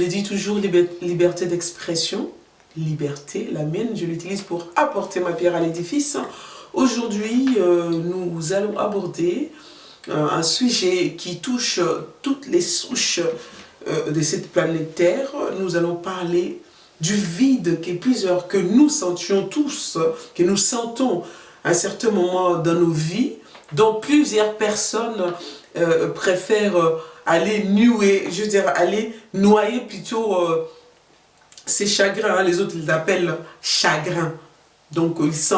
le dis toujours, liberté d'expression, liberté, la mienne, je l'utilise pour apporter ma pierre à l'édifice. Aujourd'hui, nous allons aborder un sujet qui touche toutes les souches de cette planète Terre. Nous allons parler du vide que nous sentions tous, que nous sentons à un certain moment dans nos vies, dont plusieurs personnes préfèrent aller aller noyer plutôt ces chagrins. Les autres ils appellent chagrin. Donc il sent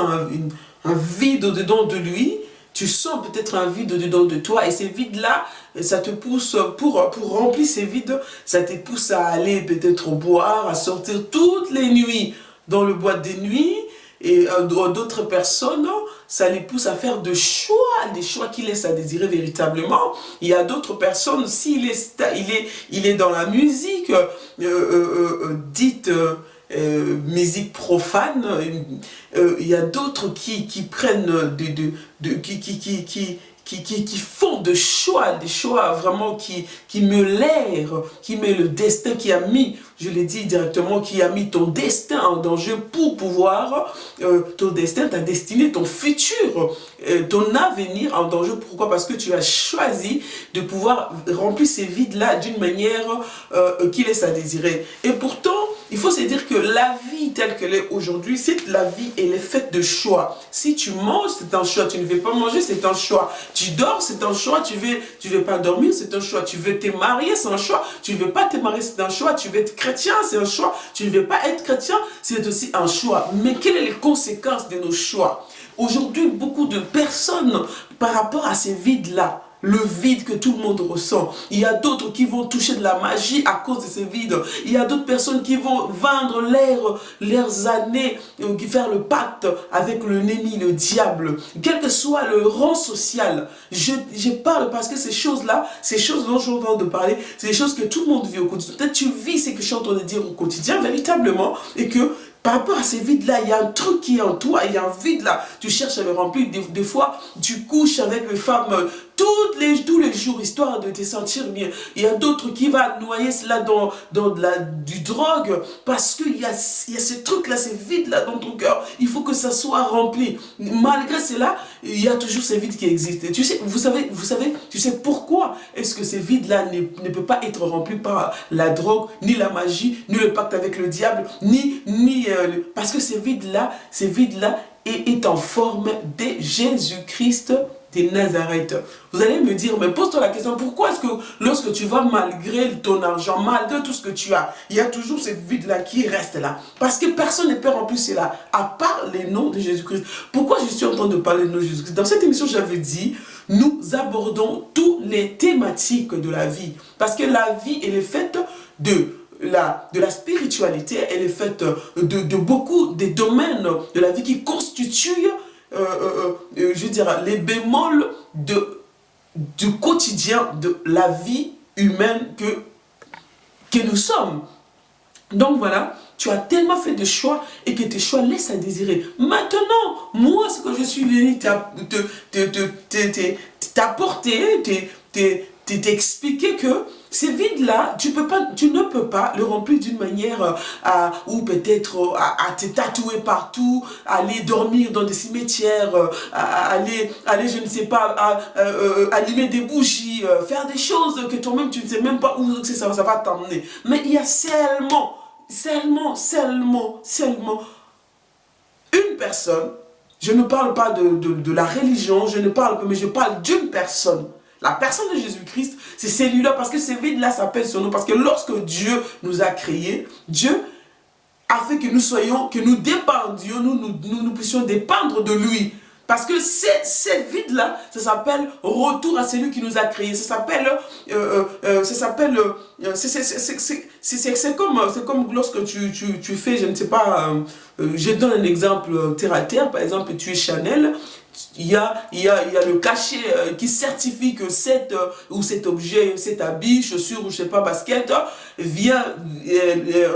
un vide au-dedans de lui. Tu sens peut-être un vide au-dedans de toi, et ces vides-là, ça te pousse, pour remplir ces vides, ça te pousse à aller peut-être boire, à sortir toutes les nuits dans le boîte de nuit, et d'autres personnes, ça les pousse à faire des choix qui laissent à désirer véritablement. Il y a d'autres personnes, s'il est dans la musique, dite... musique profane, il y a d'autres qui prennent qui font des choix vraiment qui me l'air, qui met le destin, qui a mis, je l'ai dit directement, qui a mis ton destin en danger pour pouvoir, ton destin, ta destinée, ton futur, ton avenir en danger. Pourquoi? Parce que tu as choisi de pouvoir remplir ces vides-là d'une manière qui laisse à désirer. Et pourtant, il faut se dire que la vie telle qu'elle est aujourd'hui, la vie, elle est faite de choix. Si tu manges, c'est un choix. Tu ne veux pas manger, c'est un choix. Tu dors, c'est un choix. Tu veux pas dormir, c'est un choix. Tu veux te marier, c'est un choix. Tu ne veux pas te marier, c'est un choix. Tu veux être chrétien, c'est un choix. Tu ne veux pas être chrétien, c'est aussi un choix. Mais quelles sont les conséquences de nos choix? Aujourd'hui, beaucoup de personnes, par rapport à ces vides-là, le vide que tout le monde ressent. Il y a d'autres qui vont toucher de la magie à cause de ces vides. Il y a d'autres personnes qui vont vendre leurs années, qui faire le pacte avec l'ennemi, le diable. Quel que soit le rang social. Je parle parce que ces choses-là, ces choses dont je suis en train de parler, c'est des choses que tout le monde vit au quotidien. Peut-être tu vis ce que je suis en train de dire au quotidien, véritablement, et que par rapport à ces vides-là, il y a un truc qui est en toi, il y a un vide là, tu cherches à le remplir. Des fois, tu couches avec les femmes tous les jours, histoire de te sentir bien. Il y a d'autres qui vont noyer cela dans du drogue, parce qu'il y a ce truc-là, ces vides-là dans ton cœur. Il faut que ça soit rempli. Malgré cela, il y a toujours ces vides qui existent. Et tu sais, tu sais pourquoi est-ce que ces vides-là ne peuvent pas être remplis par la drogue, ni la magie, ni le pacte avec le diable, parce que ces vides-là est en forme de Jésus-Christ de Nazareth. Vous allez me dire, mais pose-toi la question, pourquoi est-ce que lorsque tu vas, malgré ton argent, malgré tout ce que tu as, il y a toujours cette vide-là qui reste là? Parce que personne ne peut remplir cela, à part les noms de Jésus-Christ. Pourquoi je suis en train de parler de nom de Jésus-Christ? Dans cette émission, j'avais dit, nous abordons toutes les thématiques de la vie. Parce que la vie, elle est faite de la spiritualité, elle est faite de beaucoup des domaines de la vie qui constituent, je veux dire, les bémols du quotidien de la vie humaine que nous sommes. Donc voilà, tu as tellement fait de choix et que tes choix laissent à désirer. Maintenant, moi, ce que je suis venu t'apporter, t'expliquer que ces vides-là, tu ne peux pas le remplir d'une manière ou peut-être à te tatouer partout, aller dormir dans des cimetières, aller, je ne sais pas, allumer des bougies, faire des choses que toi-même tu ne sais même pas où ça va t'emmener. Mais il y a seulement une personne. Je ne parle pas de la religion, mais je parle d'une personne. La personne de Jésus-Christ, c'est celui-là, parce que ce vide-là s'appelle son nom. Parce que lorsque Dieu nous a créés, Dieu a fait que nous dépendions, nous puissions dépendre de lui. Parce que ce vide-là, ça s'appelle retour à celui qui nous a créés. C'est comme lorsque tu fais, je ne sais pas, je donne un exemple terre à terre, par exemple, tu es Chanel. Il y a le cachet qui certifie que cet objet, cet habit, chaussure ou je sais pas, basket, vient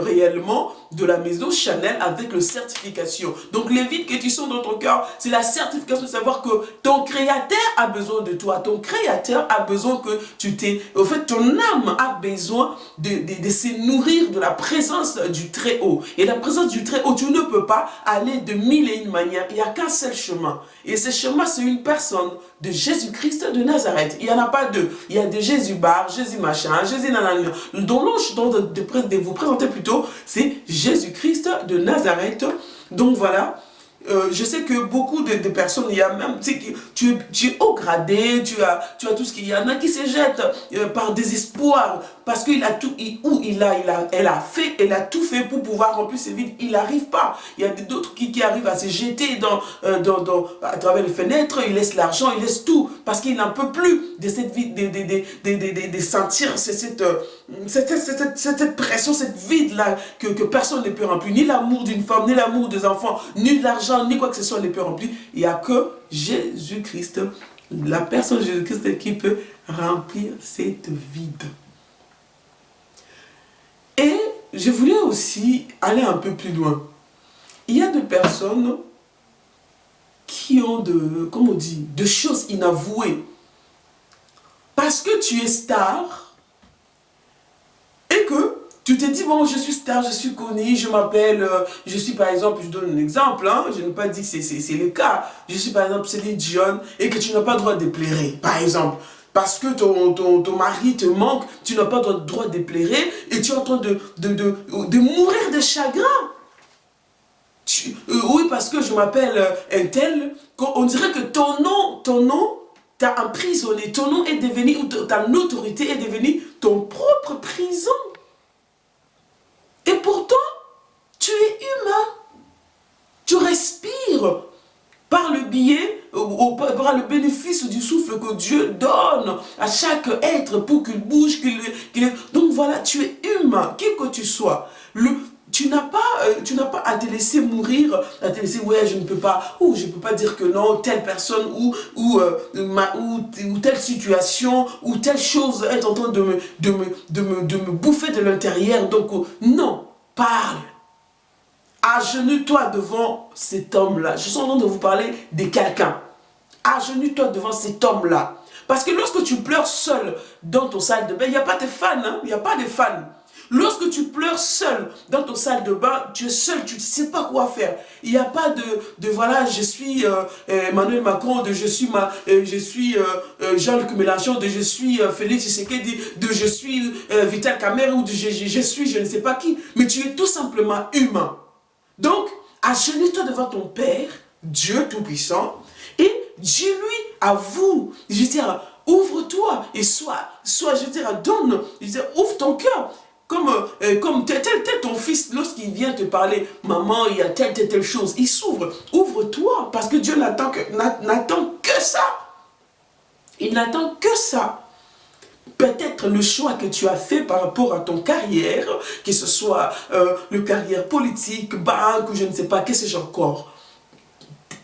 réellement de la maison Chanel avec le certification. Donc les vides que tu sens dans ton cœur, c'est la certification de savoir que ton créateur a besoin de toi. Ton créateur a besoin que tu t'es... En fait, ton âme a besoin de se nourrir de la présence du Très-Haut. Et la présence du Très-Haut, tu ne peux pas aller de mille et une manières. Il n'y a qu'un seul chemin. Et ce chemin, c'est une personne de Jésus-Christ de Nazareth. Il n'y en a pas deux. Il y a de Jésus bar, Jésus machin, Jésus nanana. Dont l'ange de vous présenter plutôt, c'est Jésus-Christ de Nazareth. Donc voilà. Je sais que beaucoup de personnes, il y a même, tu es haut gradé, tu as tout ce qu'il y en a qui se jettent par désespoir, parce qu'il a tout, elle a tout fait pour pouvoir remplir ses vides, il n'arrive pas. Il y a d'autres qui arrivent à se jeter à travers les fenêtres, ils laissent l'argent, ils laissent tout, parce qu'il n'en peut plus de cette vie, de sentir cette pression, cette vide-là que personne ne peut remplir, ni l'amour d'une femme, ni l'amour des enfants, ni l'argent, ni quoi que ce soit ne peut remplir. Il n'y a que Jésus-Christ, la personne Jésus-Christ qui peut remplir cette vide. Et je voulais aussi aller un peu plus loin. Il y a des personnes qui ont de choses inavouées. Parce que tu es star et que tu te dis, bon, je suis star, je suis connu, je m'appelle, je suis par exemple, je donne un exemple, hein, je n'ai pas dit que c'est le cas, je suis par exemple Céline Dion et que tu n'as pas le droit de plairer, par exemple. Parce que ton mari te manque, tu n'as pas le droit de plairer et tu es en train de mourir de chagrin. Oui, parce que je m'appelle un tel, on dirait que ton nom t'a emprisonné, ton nom est devenu, ta autorité est devenue ton propre prison. Et pourtant, tu es humain. Tu respires par le biais, par le bénéfice du souffle que Dieu donne à chaque être pour qu'il bouge, Donc voilà, tu es humain, qui que tu sois. Tu n'as pas à te laisser mourir, à te laisser, ouais, je ne peux pas, ou je ne peux pas dire que non, telle personne, ou telle situation, ou telle chose est en train de me bouffer de l'intérieur. Donc, non, parle. Agenouille-toi devant cet homme-là. Je suis en train de vous parler de quelqu'un. Agenouille-toi devant cet homme-là. Parce que lorsque tu pleures seul dans ton salle de bain, il n'y a pas de fans, hein? Il n'y a pas de fans. Lorsque tu pleures seul dans ton salle de bain, tu es seul, tu ne sais pas quoi faire. Il n'y a pas de voilà, je suis Emmanuel Macron, je suis Jean-Luc Mélenchon, je suis Félix Tshisekedi, je suis Vital Kamerhe, ou je suis je ne sais pas qui. Mais tu es tout simplement humain. Donc, agenouille-toi devant ton Père, Dieu Tout-Puissant, et dis-lui, avoue, je veux dire, ouvre-toi et sois, je veux dire, donne, je veux dire, ouvre ton cœur. Comme tel ton fils, lorsqu'il vient te parler, maman, il y a telle chose, il s'ouvre. Ouvre-toi, parce que Dieu n'attend que ça. Il n'attend que ça. Peut-être le choix que tu as fait par rapport à ton carrière, que ce soit le carrière politique, banque, ou je ne sais pas, qu'est-ce que j'ai encore,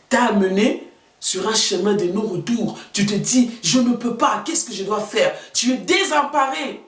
t'a amené sur un chemin de non-retour. Tu te dis, je ne peux pas, qu'est-ce que je dois faire? Tu es désemparé.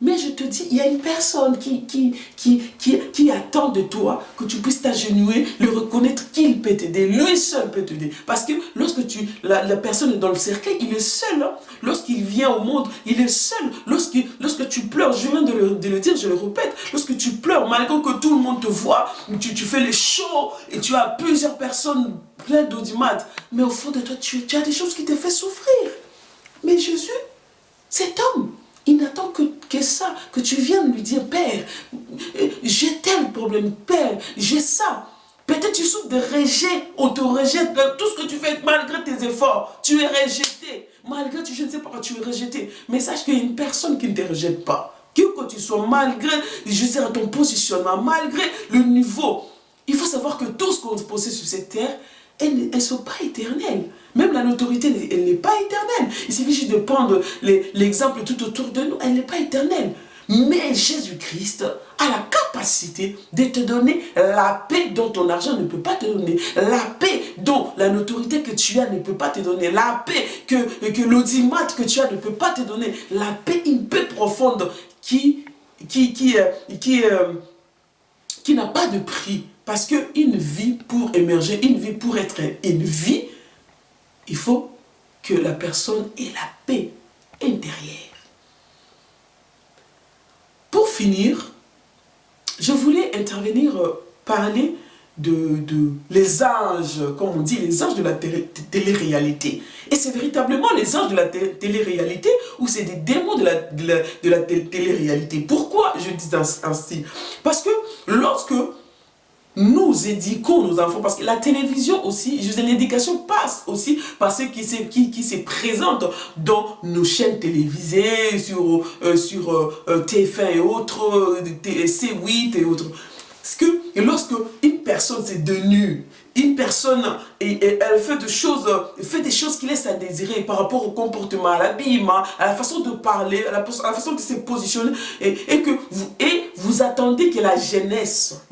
Mais je te dis, il y a une personne qui attend de toi que tu puisses t'agenouiller, le reconnaître qu'il peut t'aider. Lui seul peut t'aider. Parce que lorsque la personne est dans le cercueil, il est seul. Hein. Lorsqu'il vient au monde, il est seul. Lorsque tu pleures, je viens de le dire, je le répète, lorsque tu pleures, malgré que tout le monde te voit, tu fais les shows et tu as plusieurs personnes pleines d'audimat, mais au fond de toi, tu as des choses qui te font souffrir. Mais Jésus, cet homme, il n'attend que ça, que tu viennes lui dire, Père, j'ai tel problème, Père, j'ai ça. Peut-être tu souffres de rejet, on te rejette, tout ce que tu fais, malgré tes efforts, tu es rejeté. Malgré, je ne sais pas, tu es rejeté. Mais sache qu'il y a une personne qui ne te rejette pas. Qui que tu sois, malgré, je sais, ton positionnement, malgré le niveau. Il faut savoir que tout ce qu'on possède sur cette terre, elles ne sont pas éternelles. Même la notoriété, elle n'est pas éternelle. Il suffit juste de prendre l'exemple tout autour de nous, elle n'est pas éternelle. Mais Jésus-Christ a la capacité de te donner la paix dont ton argent ne peut pas te donner. La paix dont la notoriété que tu as ne peut pas te donner. La paix que l'audimat que tu as ne peut pas te donner. La paix, une paix profonde qui qui n'a pas de prix. Parce qu'une vie pour émerger, une vie pour être une vie, il faut que la personne ait la paix intérieure. Pour finir, je voulais intervenir, parler de les anges, comme on dit, les anges de la télé-réalité. Et c'est véritablement les anges de la télé-réalité ou c'est des démons de la télé-réalité. Pourquoi je dis ainsi? Parce que lorsque nous éduquons nos enfants, parce que la télévision aussi, je sais, l'éducation passe aussi par ce qui se présente dans nos chaînes télévisées, sur TF1 et autres, C8 et autres. Parce que lorsque une personne s'est de nu, une personne, et elle fait des choses qui laissent à désirer par rapport au comportement, à l'habillement, à la façon de parler, à la façon de se positionner, et que vous attendez que la jeunesse,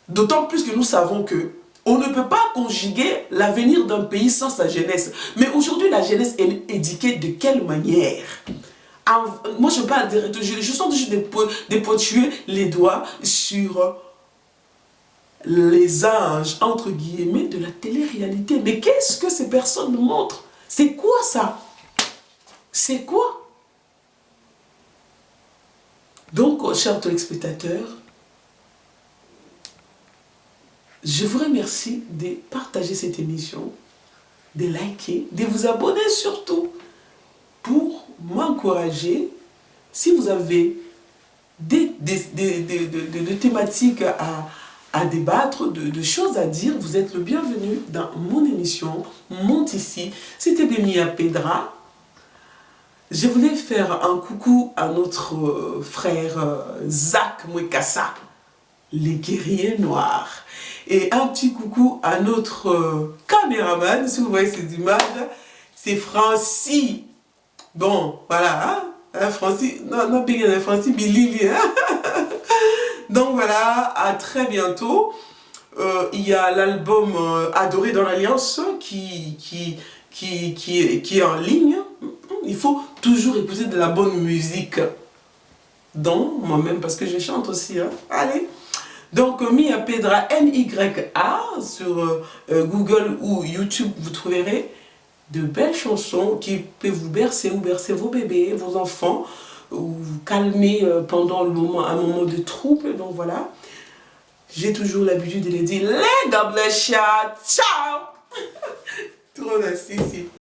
d'autant plus que nous savons que on ne peut pas conjuguer l'avenir d'un pays sans sa jeunesse. Mais aujourd'hui, la jeunesse est éduquée de quelle manière? Moi, je parle je sens juste de pointuer les doigts sur les anges, entre guillemets, de la télé-réalité. Mais qu'est-ce que ces personnes nous montrent? C'est quoi ça? C'est quoi? Donc, chers téléspectateurs, je vous remercie de partager cette émission, de liker, de vous abonner surtout pour m'encourager. Si vous avez des thématiques à débattre, de choses à dire, vous êtes le bienvenu dans mon émission Monte ici. C'était Bemia Pedra. Je voulais faire un coucou à notre frère Zach Mwekassa, les guerriers noirs. Et un petit coucou à notre caméraman, si vous voyez ces images, c'est Francis. Bon, voilà, hein? Francis, non, Francis Billy. Hein? Donc voilà, à très bientôt. Il y a l'album Adoré dans l'Alliance qui est en ligne. Il faut toujours écouter de la bonne musique. Donc, moi-même, parce que je chante aussi. Hein? Allez. Donc, Mia Pedra, M-Y-A, sur Google ou YouTube, vous trouverez de belles chansons qui peuvent vous bercer ou bercer vos bébés, vos enfants, ou vous calmer pendant un moment de trouble. Donc voilà, j'ai toujours l'habitude de les dire, les God bless you, ciao. Trop merci ici.